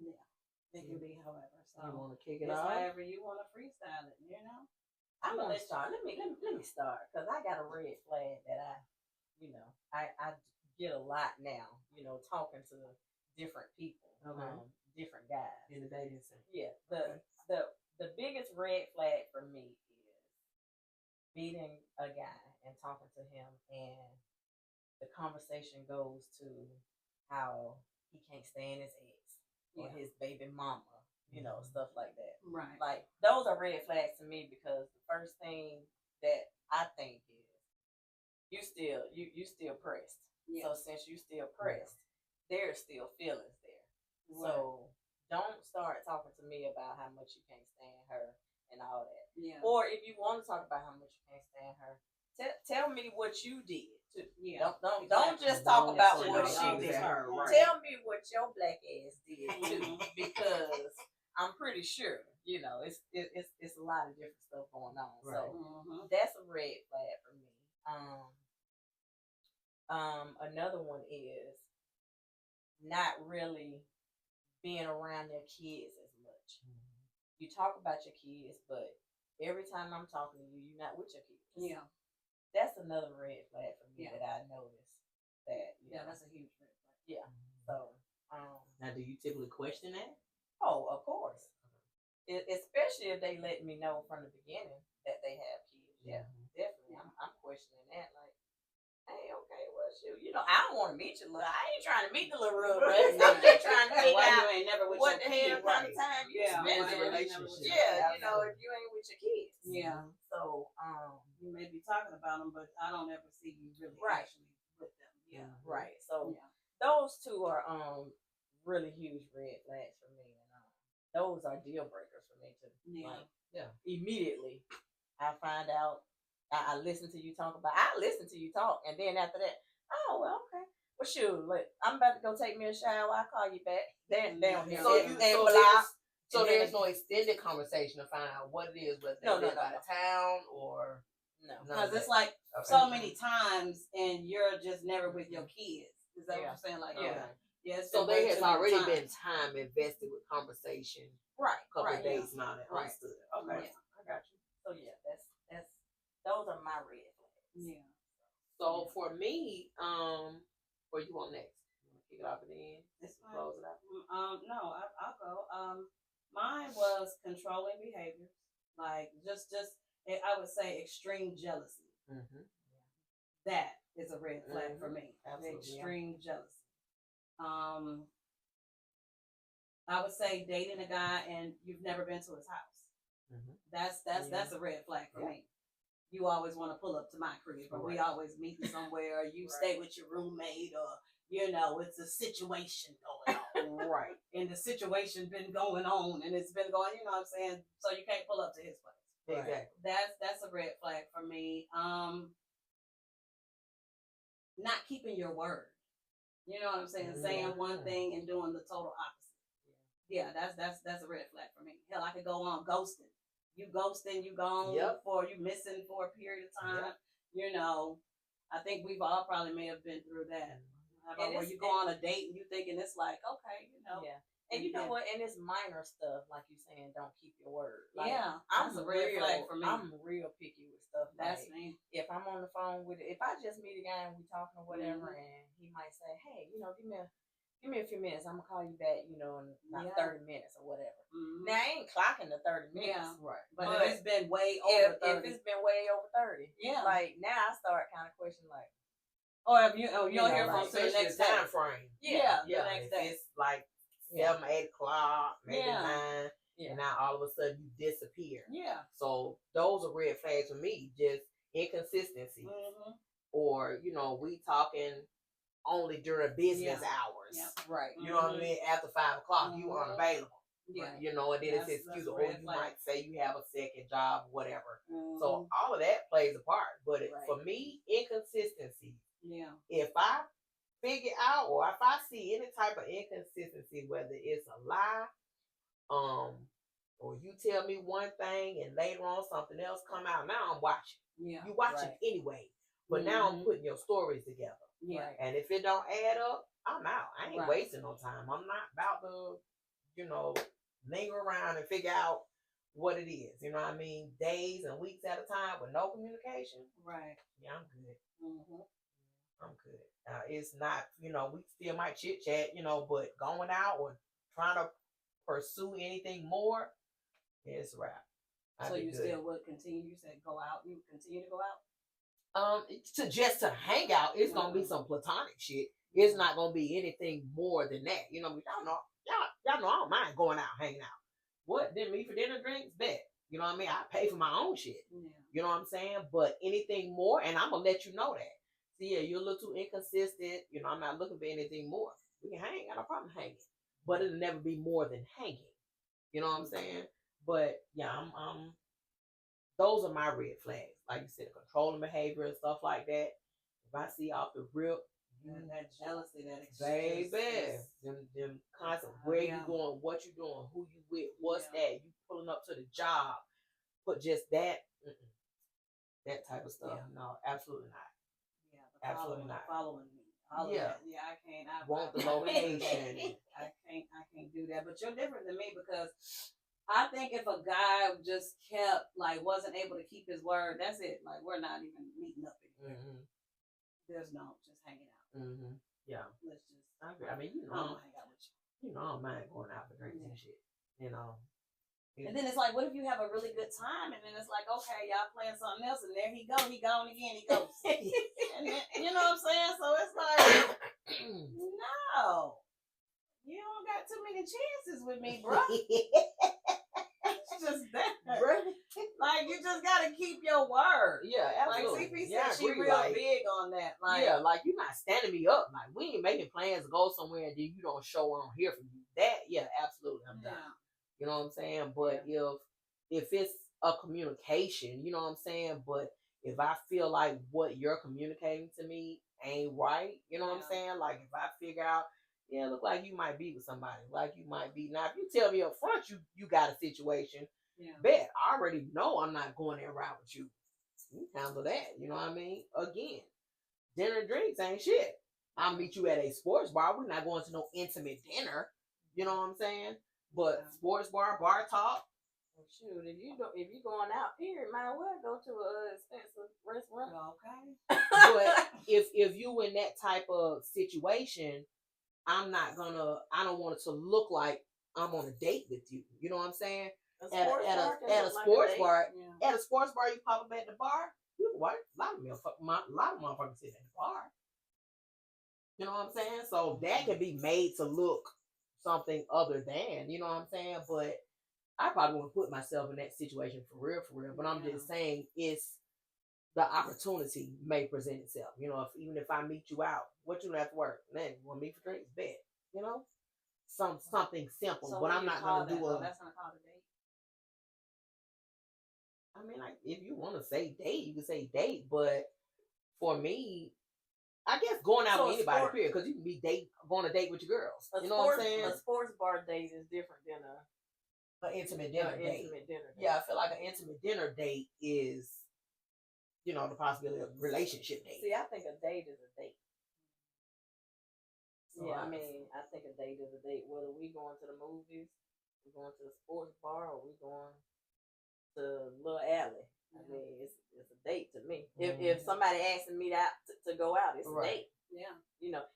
Yeah. It can be however. So You want to kick it it's off? however you want to freestyle it, you know? I'm gonna start. Let me start because I got a red flag that I get a lot now. Talking to different people, different guys In the dating scene. Yeah, the biggest red flag for me is meeting a guy and talking to him, and the conversation goes to how he can't stand his ex or Yeah. his baby mama, stuff like that. Right. Like those are red flags to me because the first thing that I think is you still pressed. Yeah. So since you still pressed, there's still feelings there. Right. So don't start talking to me about how much you can't stand her and all that. Yeah. Or if you want to talk about how much you can't stand her, tell me what you did too. Yeah. Don't just talk about what she did. Right. Tell me what your black ass did too, because I'm pretty sure it's a lot of different stuff going on. Right. So that's a red flag for me. Another one is not really being around their kids as much. You talk about your kids, but every time I'm talking to you, you're not with your kids. Yeah. That's another red flag for me Yeah. that I noticed. That that's a huge red flag. Yeah. So now, do you typically question that? Oh, of course. Especially if they let me know from the beginning that they have kids. Yeah, definitely. I'm questioning that. Like, hey, okay, well, shoot, I don't want to meet you. I ain't trying to meet the little real rest. I'm just trying to figure out you ain't never with what your the hell kids. kind of time you spend in in a relationship. Yeah, if you ain't with your kids. Yeah. So, you may be talking about them, but I don't ever see you really actually with them. Yeah. Right. So those two are really huge red flags for me, and those are deal breakers for me too. Yeah. Immediately, I find out. I listen to you talk about. I listen to you talk, and then after that, oh well, okay. Well, shoot, look, I'm about to go take me a shower. I'll call you back. Then hear So there's no extended conversation to find out what it is, whether they live out of town or no. Because it's like so many times, and you're just never with your kids. Is that what you're saying? Like, yeah. So there has already been time invested with conversation. Right. A couple of days now that understood. Okay. Yeah, I got you. So yeah, that's those are my red flags. Yeah. So for me, where you want next? You want to kick it off at the end? Close it out. No, I'll go. Mine was controlling behavior, like just I would say extreme jealousy. Mm-hmm. That is a red flag for me. Absolutely. Extreme jealousy. I would say dating a guy and you've never been to his house. Mm-hmm. That's a red flag for me. You always want to pull up to my crib, or we always meeting somewhere, or you stay with your roommate, or it's a situation going on. Right. And the situation been going on, and it's been going, what I'm saying? So you can't pull up to his place. Exactly. That's a red flag for me. Not keeping your word. You know what I'm saying? Saying one thing and doing the total opposite. Yeah, that's a red flag for me. Hell, I could go on ghosting. You ghosting, you gone for you missing for a period of time. I think we've all probably may have been through that. How about where you go on a date and you thinking it's like, okay, Yeah. And you know what? And it's minor stuff, like you saying, don't keep your word. Like, that's a red flag for me. I'm real picky with stuff. That's like, me. If I'm on the phone with if I just meet a guy and we talking or whatever, and he might say, hey, give me a few minutes. I'm gonna call you back, in about 30 minutes or whatever. Mm-hmm. Now I ain't clocking the 30 minutes. Right. But if it's been way over 30. If it's been way over 30. Like now I start kind of questioning like, or if you don't hear from the next time frame. The next day. It's like 7, 8 o'clock, maybe 9. Yeah. And now all of a sudden you disappear. Yeah. So those are red flags for me. Just inconsistency. Mm-hmm. Or, we talking only during business hours. Yeah. Right. You know what I mean? After 5 o'clock, you unavailable. Yeah. And then it's excuse, or you might say you have a second job, whatever. Mm-hmm. So all of that plays a part. But for me, inconsistency. Yeah. If I figure out, or if I see any type of inconsistency, whether it's a lie, or you tell me one thing and later on something else come out, now I'm watching. Yeah. You watching anyway. But now I'm putting your stories together. Yeah. And if it don't add up, I'm out. I ain't wasting no time. I'm not about to linger around and figure out what it is. You know what I mean? Days and weeks at a time with no communication. Right. Yeah, I'm good. Mm-hmm. I'm good. It's not, we still might chit chat, but going out or trying to pursue anything more, it's a wrap. So you still would continue? You said go out. You would continue to go out? To hang out, it's gonna be some platonic shit. It's not gonna be anything more than that. Y'all know I don't mind going out, hanging out. What? Then me for dinner, drinks, bet. You know what I mean? I pay for my own shit. Yeah. You know what I'm saying? But anything more, and I'm gonna let you know that. See, yeah, you're a little too inconsistent. I'm not looking for anything more. We can hang, I got no problem hanging. But it'll never be more than hanging. You know what I'm saying? But yeah, I'm those are my red flags. Like you said, controlling behavior and stuff like that. If I see off the rip, that jealousy, that baby, them constant, where you going, what you doing, who you with, what's that, you pulling up to the job, but just that type of stuff. Yeah. No, absolutely not. Yeah, absolutely not. Following me. Yeah, I can't. I want the location. I can't do that. But you're different than me because I think if a guy just wasn't able to keep his word, that's it. Like, we're not even meeting up anymore. Mm-hmm. There's no just hanging out. Mm-hmm. Yeah. Let's just. I mean, I don't hang out with you. I don't mind going out for drinks and shit. And then it's like, what if you have a really good time, and then it's like, okay, y'all playing something else, and there he gone again, he goes. And then, you know what I'm saying? So it's like, no, you don't got too many chances with me, bro. It's just that, like, you just gotta keep your word. Yeah, absolutely. Like CP said, she real big on that. Like, yeah, like you're not standing me up. Like, we ain't making plans to go somewhere and then you don't show or don't hear from you. That, yeah, absolutely, I'm done. You know what I'm saying? But if it's a communication, you know what I'm saying? But if I feel like what you're communicating to me ain't right, you know what I'm saying? Like, if I figure out, look like you might be with somebody, like you might be. Now, if you tell me up front you got a situation, bet I already know I'm not going there around with you. You handle that, you know what I mean? Again, dinner and drinks ain't shit. I'll meet you at a sports bar. We're not going to no intimate dinner. You know what I'm saying? But sports bar talk. Well, shoot, if you going out, period, might as well go to a expensive restaurant. Okay. But if you in that type of situation, I don't want it to look like I'm on a date with you. You know what I'm saying? At a sports bar, you pop up at the bar. What? A lot of motherfuckers sit at the bar. You know what I'm saying? So that can be made to look something other than, you know what I'm saying? But I probably wouldn't put myself in that situation for real. But I'm just saying, it's the opportunity may present itself. Even if I meet you out, what you doing after work? Man, you want to meet for drinks? Bet. Something simple. So but I'm not gonna do that's not called a date. I mean, like, if you want to say date, you can say date. But for me, I guess going out with anybody, period, because you can be going on a date with your girls. You know what I'm saying? A sports bar date is different than an intimate dinner date. Yeah, I feel like an intimate dinner date is, the possibility of a relationship date. See, I think a date is a date. So I think a date is a date. Whether we going to the movies, we going to the sports bar, or we going to Little Alley. I mean, it's a date to me. If somebody asking me to go out, it's a date. Yeah.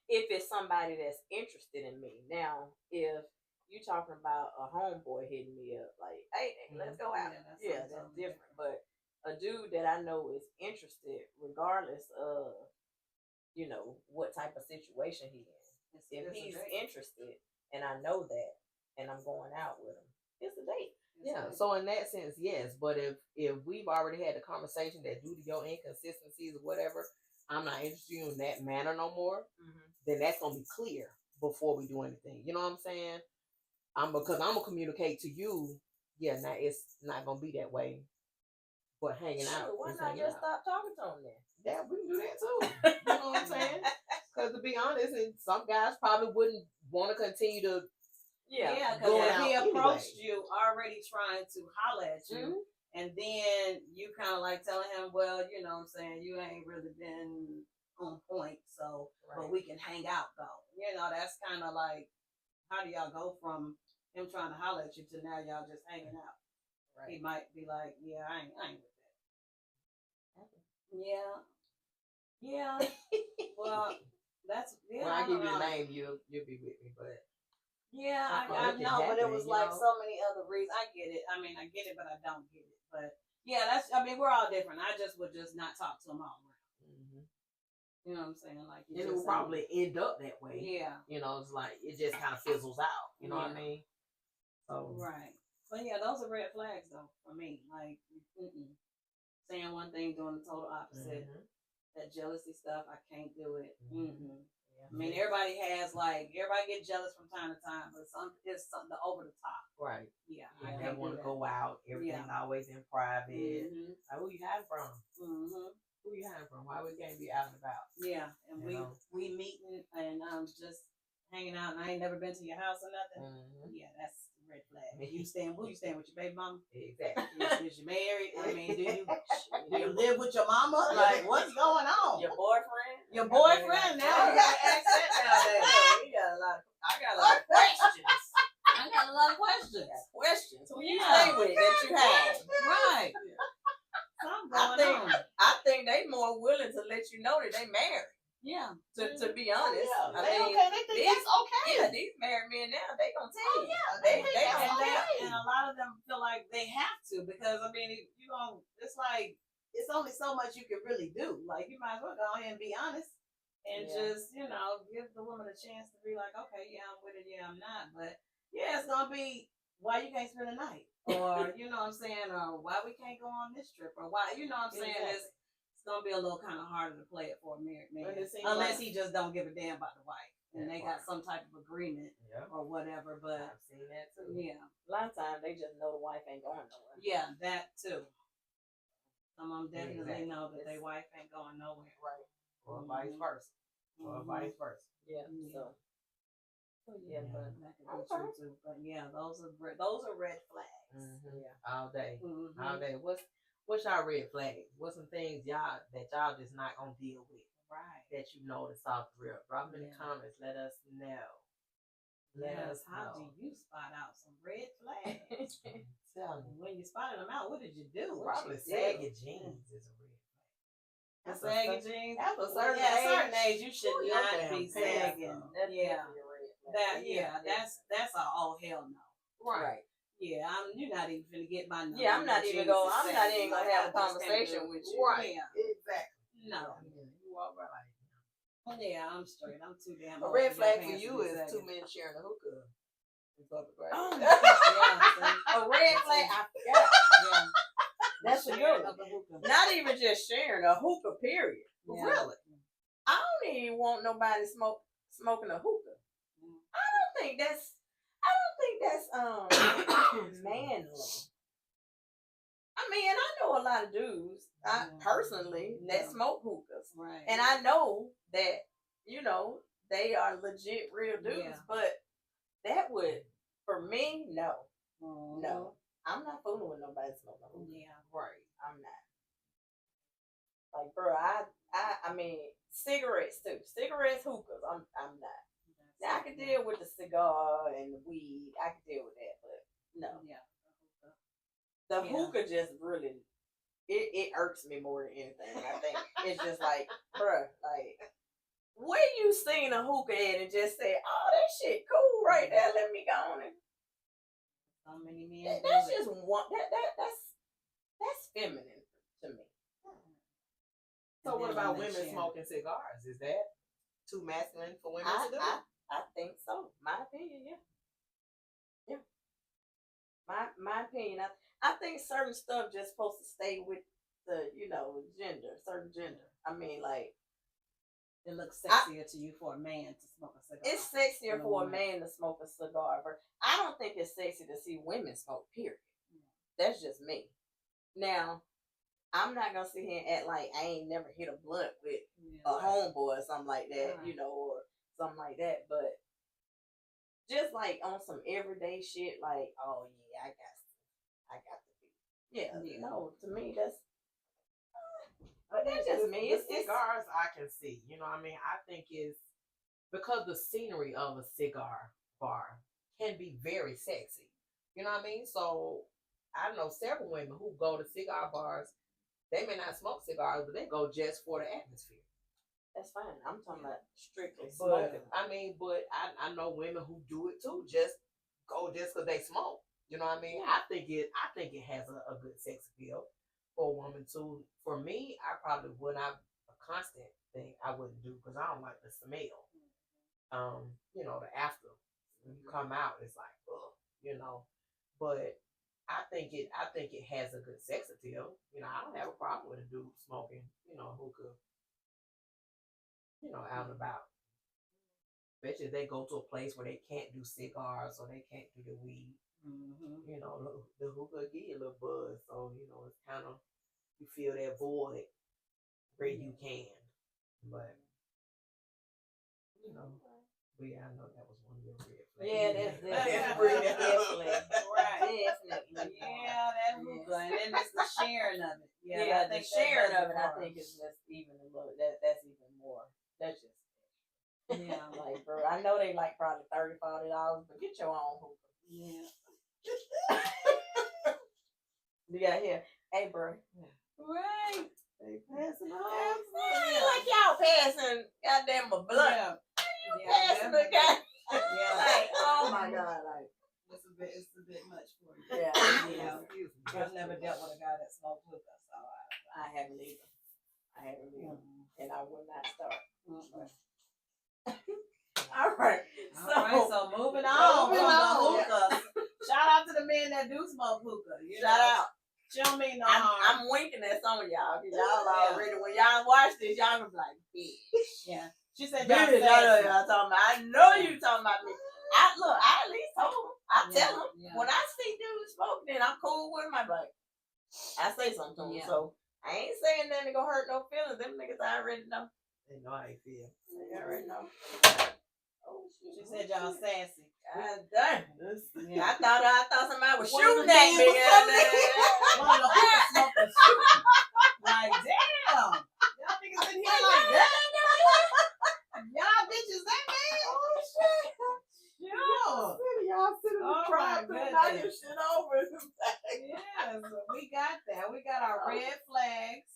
If it's somebody that's interested in me. Now, if you talking about a homeboy hitting me up, like, hey, let's go out. Yeah, that's different. But a dude that I know is interested, regardless of, what type of situation he is. If he's interested, and I know that, and I'm going out with him, it's a date. Yeah, so in that sense, yes. But if we've already had the conversation that due to your inconsistencies or whatever, I'm not interested in that manner no more, then that's going to be clear before we do anything. You know what I'm saying? Because I'm going to communicate to you, now it's not going to be that way. But hanging out. Why not just stop talking to him then? Yeah, we can do that too. You know what I'm saying? Because to be honest, and some guys probably wouldn't want to continue to. Yeah, because if he approached you already trying to holler at you, and then you kind of like telling him, well, you know what I'm saying, you ain't really been on point, so but we can hang out though. That's kind of like, how do y'all go from him trying to holler at you to now y'all just hanging out. Right. He might be like, yeah, I ain't with that. Yeah. Yeah. Well, that's yeah. When I give you know. the name, you'll be with me, but Yeah, I I it can know, but it happen, was you like know? so many other reasons. I get it. I mean, I get it, but I don't get it. But yeah, that's. I mean, we're all different. I just would just not talk to them all around. You know what I'm saying? Like, and it will probably end up that way. Yeah. You know, it's like it just kind of fizzles out. You know what I mean? So right. But yeah, those are red flags though for me. Like, saying one thing, doing the total opposite. That jealousy stuff, I can't do it. I mean, everybody get jealous from time to time, but it's something over the top. Right. Yeah. I never want to go out. Everything always in private. Like, who you hiding from? Who you hiding from? Why we can't be out and about? Yeah, and we meeting and just hanging out, and I ain't never been to your house or nothing. Yeah, that's a red flag. You staying with your baby mama? Exactly. Is you married? I mean, do you live with your mama? Like, what's going on? Your boyfriend? Your boyfriend? Now you got an accent nowadays. I got a lot of questions. I got a lot of questions. Questions. Who you stay with that you had? Right. I think they more willing to let you know that they married. Yeah. To be honest. Yeah. I mean, They think that's okay. Yeah, these married men now, they gonna tell you. They And a lot of them feel like they have to, because I mean, it's like it's only so much you can really do. Like, you might as well go ahead and be honest and just, give the woman a chance to be like, okay, yeah, I'm with it, yeah, I'm not. But yeah, it's gonna be why you can't spend the night. Or, you know what I'm saying, or why we can't go on this trip, or why, you know what I'm saying, it's gonna be a little kind of harder to play it for a married man, unless he just don't give a damn about the wife and they got some type of agreement or whatever. But I've seen that too. Yeah, a lot of times they just know the wife ain't going nowhere. Yeah, that too. Some of them definitely know that their wife ain't going nowhere, right? Or vice versa. Or vice versa. Yeah. So yeah, but that could be true too. But yeah, those are red flags. Yeah, all day, all day. What's y'all red flags? What's some things y'all just not gonna deal with? Right. That you know that's off the real. Drop them in the comments. Let us know. How do you spot out some red flags? Tell me. When you spotted them out, what did you do? Probably saggy jeans is a red flag. Saggy jeans. At a certain age, you should not be sagging. That's a oh hell no. Right. Yeah, you're not even gonna get my number. Yeah, I'm not even gonna have a conversation with you. Right. Yeah. Exactly. No. You walk right like yeah, I'm straight. I'm too damn. A red flag for you is two men sharing a hookah. Oh, a red flag. I forgot. Yeah. That's a good one. Not even just sharing a hookah. Period. Yeah. Really. I don't even want nobody smoking a hookah. I don't think that's manly. I mean, I know a lot of dudes, personally, that smoke hookahs. Right. And I know that, they are legit real dudes, but that would, for me, no. No. I'm not fooling with nobody smoking hookah. Yeah. Right. I'm not. Like, bro, I mean, cigarettes too. Cigarettes, hookahs, I'm not. Now, I can deal with the cigar and the weed. I can deal with that, but no. Yeah. The hookah just really, it irks me more than anything. I think it's just like, bruh, like, where you seen a hookah at and just say, oh, that shit cool right there, let me go on it. So many men. That's just one, that's feminine to me. So what about women smoking cigars? Is that too masculine for women to do? I think so. My opinion, yeah. My opinion. I think certain stuff just supposed to stay with the, gender, certain gender. I mean, like, it looks sexier to you for a man to smoke a cigar. It's sexier for a man to smoke a cigar, but I don't think it's sexy to see women smoke, period. That's just me. Now, I'm not gonna sit here and act like I ain't never hit a blunt with a homeboy or something like that, or something like that. But just like on some everyday shit, like, oh yeah, I got to be. No, to me that's just me. It's cigars I can see. You know what I mean? I think it's because the scenery of a cigar bar can be very sexy. You know what I mean? So I know several women who go to cigar bars. They may not smoke cigars, but they go just for the atmosphere. That's fine. I'm talking about strictly But smoking. I know women who do it too. Just go just because they smoke. You know what I mean? I think it has a good sex appeal for a woman too. For me, I probably would not a constant thing I wouldn't do because I don't like the smell. The after when you come out, it's like, ugh, you know. But I think it has a good sex appeal. I don't have a problem with a dude smoking, hookah, out and about. Especially if they go to a place where they can't do cigars or they can't do the weed. The hookah give you a little buzz, so it's kind of you feel that void where you can. But I know that was one of your red flags. Yeah, that's definitely. Right. Definitely. Yeah, that hookah. And then it's the sharing of it. Yeah, the sharing of it, I think is just even a little, that's even more. That's just, like, bro, I know they like probably $30, $40, but get your own hookah. Yeah. You got here. Hey, bro. Right. They passing on. Like y'all passing goddamn a blunt. You passing the guy. Like, oh my God. Like, it's a bit much for you. Yeah. I've never dealt with a guy that smoked hookah, so I haven't either. And I will not start. All right. So moving on. Yeah. Shout out to the men that do smoke hookah. Shout out. She don't mean no harm. I'm winking at some of y'all. Y'all already, when y'all watch this, y'all gonna be like, bitch. Yeah. She said, y'all know y'all talking about. I know you talking about me. I at least told them. I tell them. When I see dudes smoking, then I'm cool with them. I'm like, I say something to them. So I ain't saying nothing to go hurt no feelings. Them niggas I already know. They know how you feel. They already know. Oh, she said y'all sassy. God damn. Yeah. I thought somebody was shooting at me. One of the hookah smokers shooting. Like, damn. Y'all niggas in here like that. Y'all bitches that bad? Oh, shit. Sure. Y'all sitting in the crowd, knock your shit over. Yeah, so we got that. We got our red flags.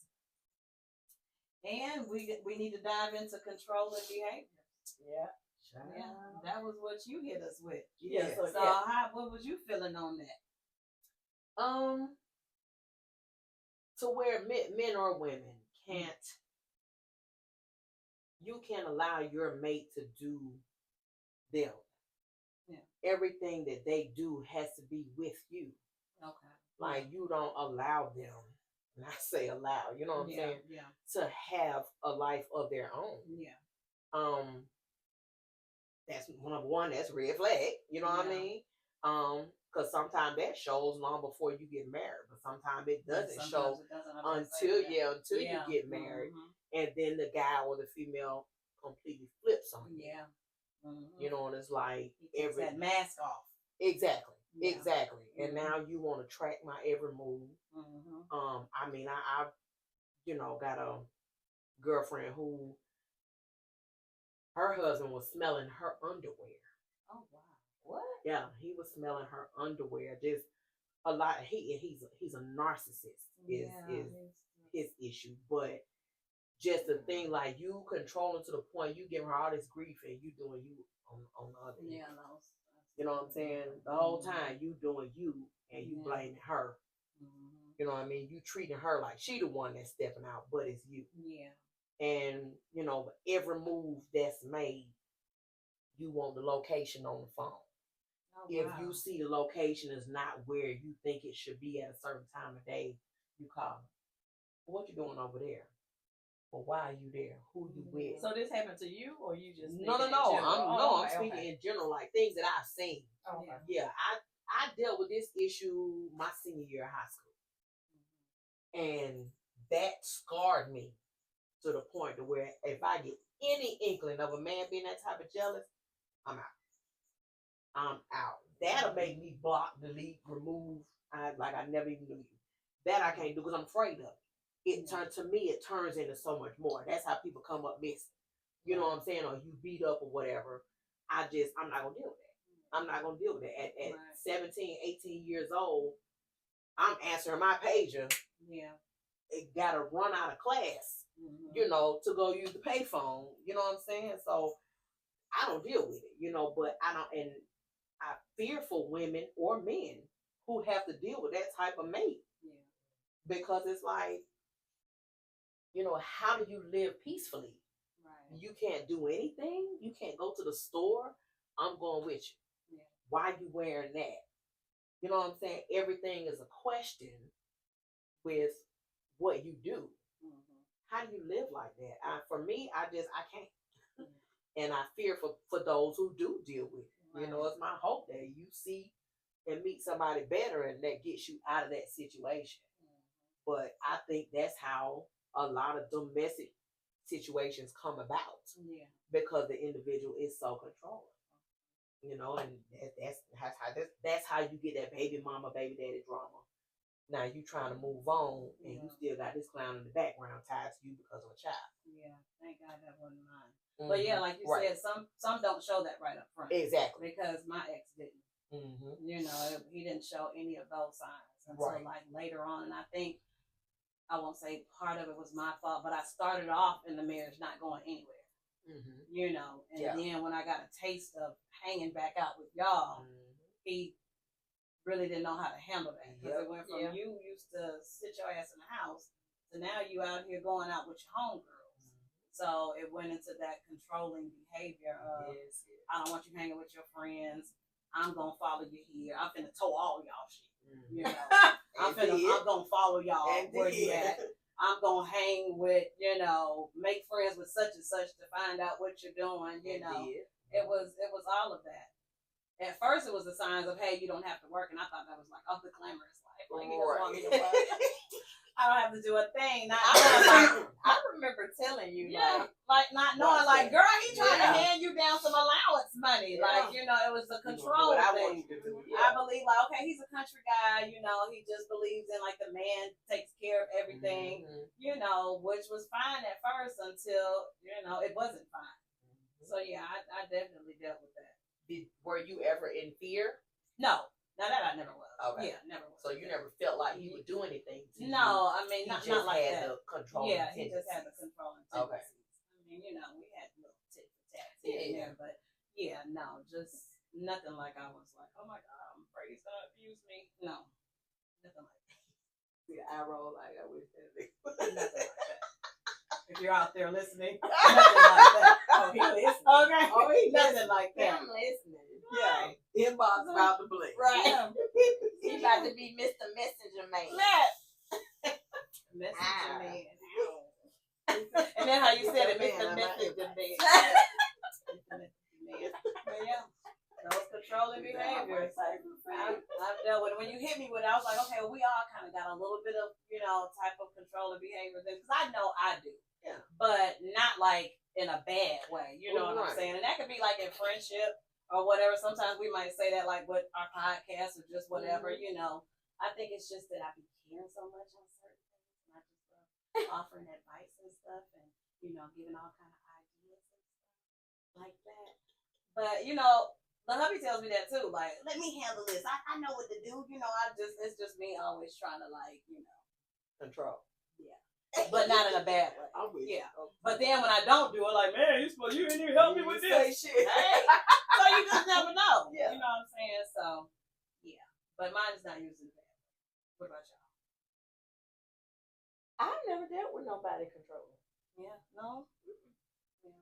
And we need to dive into controlling behavior. Yeah. Yeah, that was what you hit us with. Yeah. So what was you feeling on that? To where men or women you can't allow your mate to do them. Yeah. Everything that they do has to be with you. Okay. Like you don't allow them, and I say allow, you know what I'm saying? Yeah. To have a life of their own. Yeah. That's number one. That's red flag. You know what I mean? Because sometimes that shows long before you get married, but sometimes it doesn't show until you get married, and then the guy or the female completely flips on you. Yeah. You know, and it's like every that mask off. Exactly. Yeah. Exactly. And now you want to track my every move. I mean, I've got a girlfriend who her husband was smelling her underwear. Oh wow! What? Yeah, he was smelling her underwear. Just a lot. He's a narcissist. Is his issue, but just the thing like you controlling to the point you giving her all this grief and you doing you on the other. Yeah, no. You know what I'm saying? The whole time you doing you and you blaming her. You know what I mean? You treating her like she the one that's stepping out, but it's you. Yeah. And every move that's made, you want the location on the phone. Oh, if you see the location is not where you think it should be at a certain time of day, you call them. What you doing over there? Well, why are you there? Who you with? So this happened to you, or you just no? I'm speaking in general, like things that I've seen. Okay. Yeah, I dealt with this issue my senior year of high school, and that scarred me to the point to where if I get any inkling of a man being that type of jealous, I'm out. That'll make me block, delete, remove. I never even knew you. That I can't do because I'm afraid of it. It turns into so much more. That's how people come up missing. You know what I'm saying? Or you beat up or whatever. I'm not gonna deal with that. I'm not gonna deal with it. At Right. 17, 18 years old, I'm answering my pager. Yeah. It gotta run out of class, Mm-hmm. you know, to go use the payphone. You know what I'm saying? So I don't deal with it, you know, but I don't, and I fear for women or men who have to deal with that type of mate. Yeah. Because it's like, you know, how do you live peacefully? Right. You can't do anything. You can't go to the store. I'm going with you. Yeah. Why you wearing that? You know what I'm saying? Everything is a question with what you do. Mm-hmm. How do you live like that? For me, I can't. Mm-hmm. And I fear for those who do deal with it. Right. You know, it's my hope that you see and meet somebody better and that gets you out of that situation. Mm-hmm. But I think that's how a lot of domestic situations come about. Yeah. Because the individual is so controlling. You know, and that's how you get that baby mama, baby daddy drama. Now you trying to move on, and you still got this clown in the background tied to you because of a child. Yeah, thank God that wasn't mine. Mm-hmm. But yeah, like you said, some don't show that right up front. Exactly. Because my ex didn't. Mm-hmm. You know, he didn't show any of those signs until like later on, and I think I won't say part of it was my fault, but I started off in the marriage not going anywhere. Mm-hmm. You know, and then when I got a taste of hanging back out with y'all, he really didn't know how to handle that, because it went from you used to sit your ass in the house to now you out here going out with your homegirls. So it went into that controlling behavior of I don't want you hanging with your friends. I'm gonna follow you here. I'm finna tow all y'all shit. You know, I'm gonna follow y'all where you at. I'm gonna hang with, you know, make friends with such and such to find out what you're doing. You know, it was all of that. At first, it was the signs of, hey, you don't have to work, and I thought that was like, oh, the glamorous life. Like, he doesn't want me to work. I don't have to do a thing. I remember telling you, like not knowing, like, girl, he trying to hand you down some allowance money. Like, you know, it was a control thing. I believe, like, okay, he's a country guy. You know, he just believes in like the man takes care of everything. Mm-hmm. You know, which was fine at first until you know it wasn't fine. Mm-hmm. So yeah, I definitely dealt with that. Were you ever in fear? No. Now that I never was. Okay. Yeah, never was. So you never felt like he would do anything to you? No, I mean, not like that. The control. Yeah, he just had the controlling tendencies. Okay. I mean, you know, we had little tit for tat here and there, but yeah, no, just nothing like I was like, oh my God, I'm afraid he's gonna abuse me. No, nothing like that. See, I roll like I wish that. Nothing like that. If you're out there listening, nothing like that. Oh, he listening. Okay. Oh, he nothing like that. I'm listening. Yeah. Inbox about the blink. Right. Yeah. He about to be Mr. Messenger Man. Messenger Man. And then how you said it, Mr. Messenger Man. But yeah, those controlling behaviors. I've dealt with it. When you hit me with it, I was like, okay, well, we all kind of got a little bit of, you know, type of controlling behaviors. Because I know I do. Yeah. But not like in a bad way. You know what I'm saying? And that could be like in friendship or whatever. Sometimes we might say that like with our podcast or just whatever, you know. I think it's just that I be caring so much on certain things. And I just offering advice and stuff and, you know, giving all kind of ideas and stuff like that. But, you know, the hubby tells me that too. Like, let me handle this. I know what to do. You know, it's just me always trying to like, you know. Control. Yeah. But not in a bad way. Yeah. But then when I don't do it, like, man, you didn't even help me with this. Shit. Hey. So you just never know. Yeah. You know what I'm saying? So, yeah. But mine is not using that. What about y'all? I've never dealt with nobody controlling. Yeah. No? Yeah.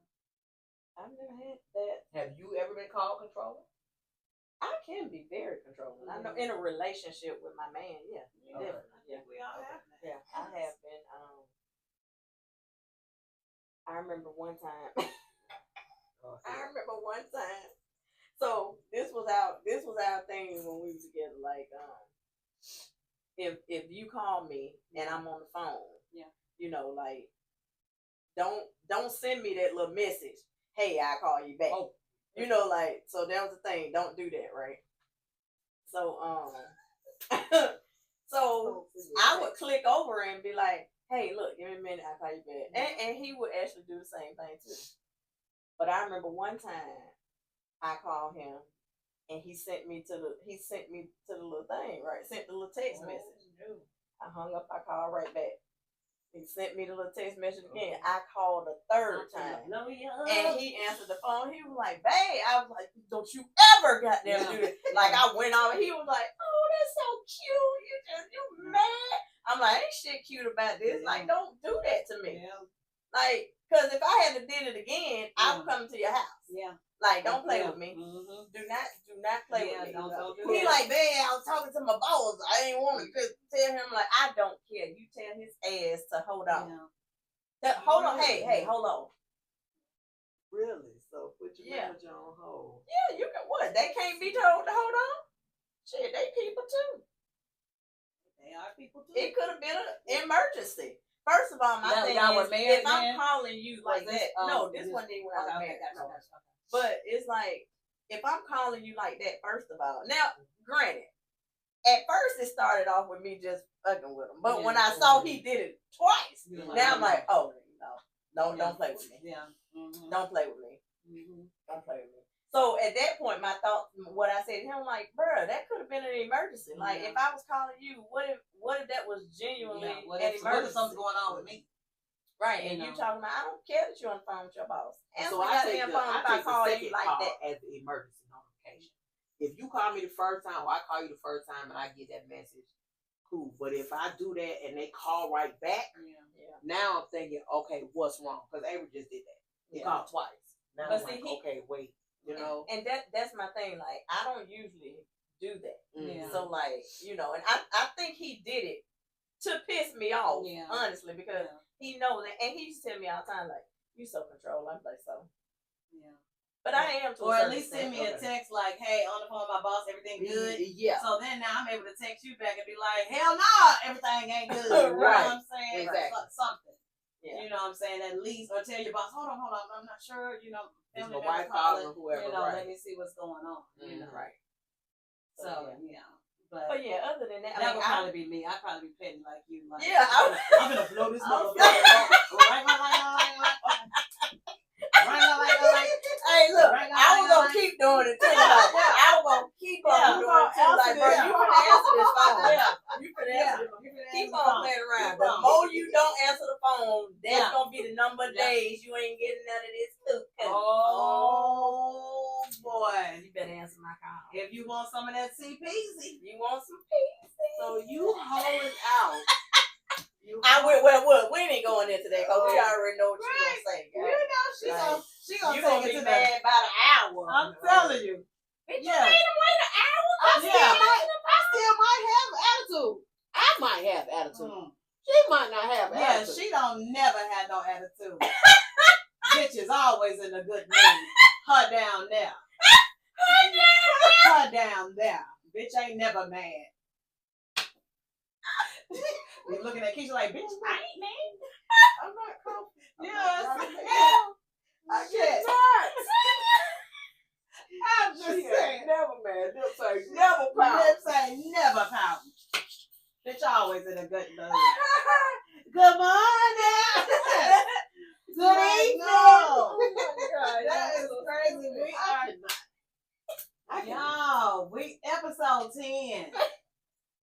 I've never had that. Have you ever been called controlling? I can be very controlling. I know in a relationship with my man, definitely. I think we all have that. Yeah, I have been. I remember one time. So this was our thing when we were together. Like, if you call me and I'm on the phone, you know, like, don't send me that little message. Hey, I'll call you back. Oh. You know, like, so that was the thing. Don't do that, right? So, so I would click over and be like, hey, look, give me a minute, I'll call you back. And he would actually do the same thing too. But I remember one time I called him and he sent me to the little thing, right? Sent the little text message. No. I hung up. I called right back. He sent me the little text message again. I called a third time. And he answered the phone. He was like, babe. I was like, don't you ever goddamn do it. Like, I went on and he was like, oh, that's so cute. You mad? I'm like, ain't shit cute about this. Like, don't do that to me. Like, because if I had to did it again, I would come to your house. Yeah. Like, don't play with me. Mm-hmm. Do not play with me. Don't do He that. like, babe, I was talking to my boss. I didn't want to tell him, like, I don't care. You tell his ass to hold on. Hold on. Hey, hold on. Really? So put your manager on hold. Yeah, you can what? They can't be told to hold on? Shit, they people too. They are people too. It could have been an emergency. First of all, my thing is, if I'm calling you like that, no, this wasn't even when I was married. But it's like, if I'm calling you like that, first of all, now, granted, at first it started off with me just fucking with him. But when I saw he did it twice, now I'm like, oh, no, don't play with me. Yeah. Mm-hmm. Don't play with me. Mm-hmm. Don't play with me. So at that point, my thought, what I said to him, like, bruh, that could have been an emergency. Like, if I was calling you, what if that was genuinely an emergency? What if something's going on with me? Right, and you talking about, I don't care that you're on the phone with your boss. So I take the second call as the emergency notification. If you call me the first time, or I call you the first time and I get that message, cool. But if I do that and they call right back, now I'm thinking, okay, what's wrong? Because Avery just did that. He called twice. Now I'm like, okay, wait, you know. And that's my thing. Like, I don't usually do that. Yeah. So, like, you know, and I think he did it to piss me off, honestly, because he knows it. And he used to tell me all the time, like, you so control. I'm like, so. Yeah. But I am to or at least send me a text like, hey, on the phone with my boss, everything good? Yeah. So then now I'm able to text you back and be like, hell no, everything ain't good. You know what I'm saying? Exactly. Something. Yeah. You know what I'm saying? At least, or tell your boss, hold on, I'm not sure, you know, family my wife calling or whoever, you know, let me see what's going on. You know. Right. So yeah. But yeah, other than that, that would probably be me. I'd probably be petty like you. Like, I'm gonna blow this motherfucker right. Hey, look, I was gonna keep doing it too. Like, I was gonna keep on doing it too. Like, bro, you can answer this phone. You can answer it. Keep on playing around. The more you don't answer the phone, that's gonna be the number of days you ain't getting none of this too. Oh boy, you better answer my call. If you want some of that CPZ, you want some PZ. So you holding out. Well, we ain't going into that because we already know what you're gonna say. You know she gonna you gonna be mad about an hour. I'm telling you. Bitch, you made him wait an hour? I still might have attitude. I might have attitude. She might not have attitude. Yeah, she don't never have no attitude. Bitch is always in a good mood. Her down there. Her down there. Bitch ain't never mad. You looking at Keisha like, bitch, I ain't mad. I'm not confident. Yeah. I get tired. I'm just saying. Never mad. They'll say never pout. They'll say never pout. Bitch always in a good mood. Good morning. Good evening. Oh my God. That is crazy. We episode 10.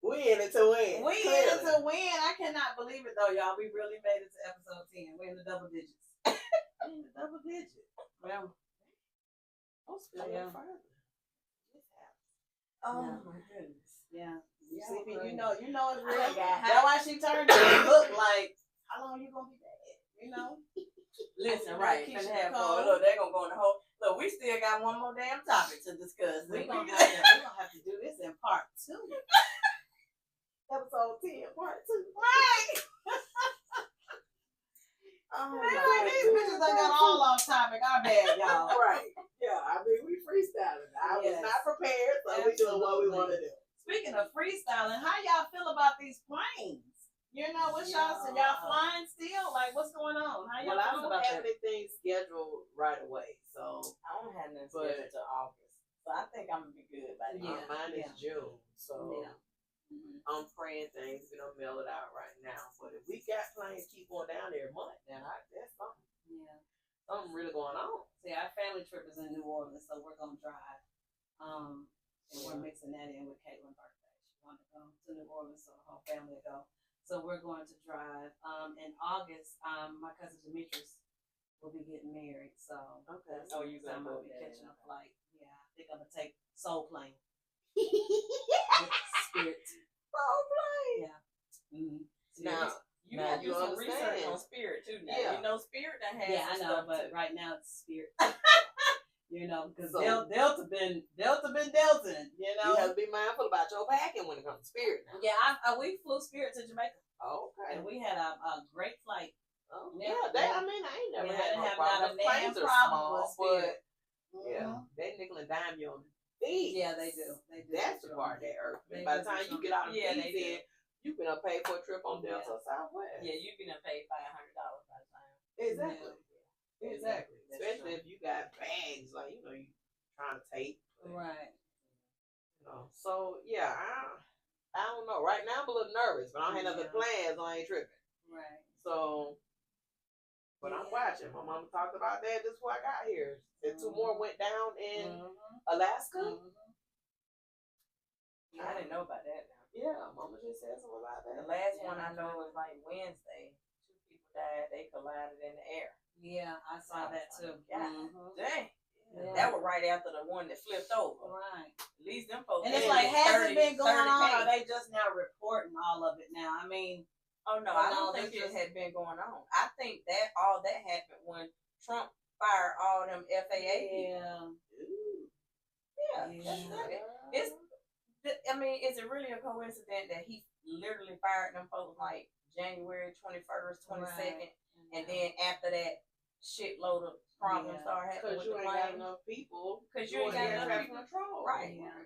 We in it to win. We in it to win. I cannot believe it though, y'all. We really made it to episode 10. We're in the double digits. In the double digits. Well, further. Oh my goodness. Yeah. You know it's real. That's That's why she turned to look like, how long you gonna be bad? You know? Listen, right. Look, they're gonna go in the whole. Look, we still got one more damn topic to discuss. We're gonna have to do this in part 2. Episode 10, part 2. Right. These bitches done got all off topic. I bet y'all. Right. Yeah, I mean, we freestyling. I was not prepared, so we doing what we want to do. Speaking of freestyling, how y'all feel about these planes? You know, what's y'all flying still? Like, what's going on? How y'all feel about have anything scheduled right away, so I don't have nothing scheduled until August. So I think I'm gonna be good by then. Mine is June, so I'm praying things gonna mail it out right now. But if we got planes keep going down there a month, then that's something. Yeah, something really going on. See, our family trip is in New Orleans, so we're gonna drive And we're mixing that in with Caitlin's birthday. She wanted to go to New Orleans, so the whole family will go. So we're going to drive. In August, my cousin Demetrius will be getting married. So Okay. Oh, you so I'm gonna gonna go be there. catching a flight. Yeah, I think I'm gonna take Soul Plane. Spirit. Soul Plane. Yeah. Mm-hmm. Now, You now gotta you do some research understand. on Spirit too. Now Yeah. you know Spirit that has Yeah, I some know, stuff but too. right now it's Spirit. You know, because So- Delta been Delta. You know. You have to be mindful about your packing when it comes to Spirit now. Yeah, we flew Spirit to Jamaica, Okay. and we had a great flight. Oh, Yeah, yeah, yeah. I mean, I ain't never Yeah, I had didn't no have problem. not a The planes damn are problem small, with Spirit. but yeah, they nickel and dime you on the fees. Yeah, they do. They do. That's the part that irks me. They By do the time do you get out of Yeah, fees they do. in, you can pay for a trip on Delta or Southwest. Yeah, you can pay $500 by the time. Exactly. Yeah. Exactly. That's Especially true. if you got bags, like, you trying to take. Right. So, yeah, I don't know. Right now, I'm a little nervous, but I don't have other Yeah. plans. I ain't tripping. Right. So, but I'm watching. My mama talked about that just before I got here. Said 2 more went down in Alaska. I didn't know about that now. Yeah, mama just said something about that. The last one I know was like Wednesday. 2 people died. They collided in the air. Yeah, I saw that too. God dang. Yeah. That was right after the one that flipped over. Right. At least them folks. And it's had like, has 30 it been going on, 30K. or they just now reporting all of it now? I mean, Oh no, Well, I don't no, think this it just- had been going on. I think that all that happened when Trump fired all them FAA people. yeah. Yeah. I mean, is it really a coincidence that he literally fired them folks like January 21st, 22nd, and then after that, shitload of problems started happening Because with you the ain't got plane? enough people. Because you ain't got enough traffic people. control. Right. Yeah.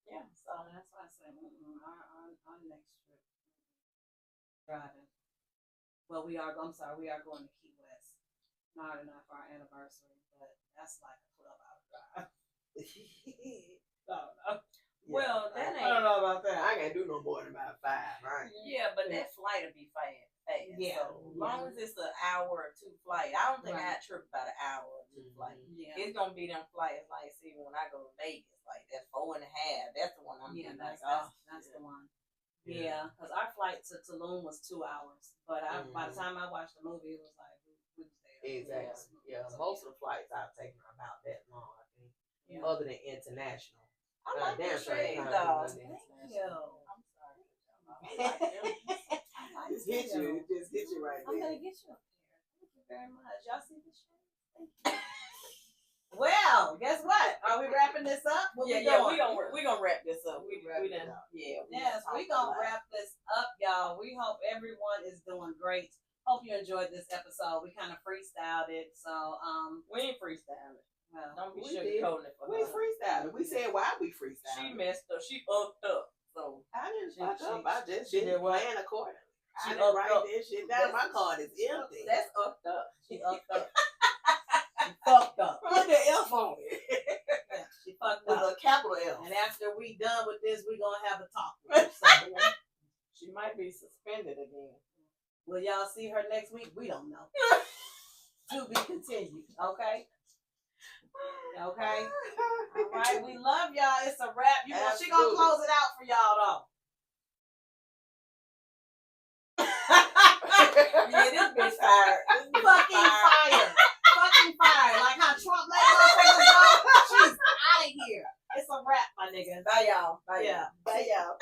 Yeah. So that's why I said our next trip driving. Well, we are going to Key West. Not enough for our anniversary, but that's like a 12-hour drive. I don't know. Well, that I don't ain't. know about that. I can't do no more than about 5, right? Yeah, but that flight will be fast. Yeah. So long as it's an hour or 2 flight, I don't think I'd trip about an hour or 2 flight. Yeah. It's gonna be them flights like, see, when I go to Vegas, like that's 4.5. That's the one I'm Yeah, getting that's like, the one. Yeah, because our flight to Tulum was 2 hours, but by the time I watched the movie, it was like we was there. Exactly. Yeah, So, most of the flights I've taken are about that long, I think. Yeah. Other than international. I like damn the sure shades ain't though. trying to do Thank you. I'm sorry. I like them. Just hit you right I'm there. gonna get you a pair. Thank you very much. Y'all see this shit? Thank you. Well, guess what? Are we wrapping this up? What Yeah, we doing? we gonna wrap this up. We Wrap it done. up. Yeah. Yes, we gonna wrap this up, y'all. We hope everyone is doing great. Hope you enjoyed this episode. We kind of freestyled it, so We ain't freestyling. well, Don't be We sugarcoating it for We her. freestyled. We said why we freestyled. She messed up. She fucked up. So I didn't She- fuck she- up. I just she didn't did what? plan accordingly. She I didn't upped write up. that shit down. My card is empty. that's fucked up. she fucked up. She fucked up. Put the F on it. Yeah, she fucked With up. a capital F. And after we done with this, we gonna have a talk with her. So, She might be suspended again. will y'all see her next week? We don't know. To be continued. Okay. Okay. All right. We love y'all. It's a wrap. She gonna Absolutely. close it out for y'all though. Yeah, this bitch fired. This bitch Fucking fire. Fucking fire. Like how Trump let motherfuckers go. She's out of here. It's a wrap, my nigga. Bye y'all. Bye Yeah. y'all. Bye y'all.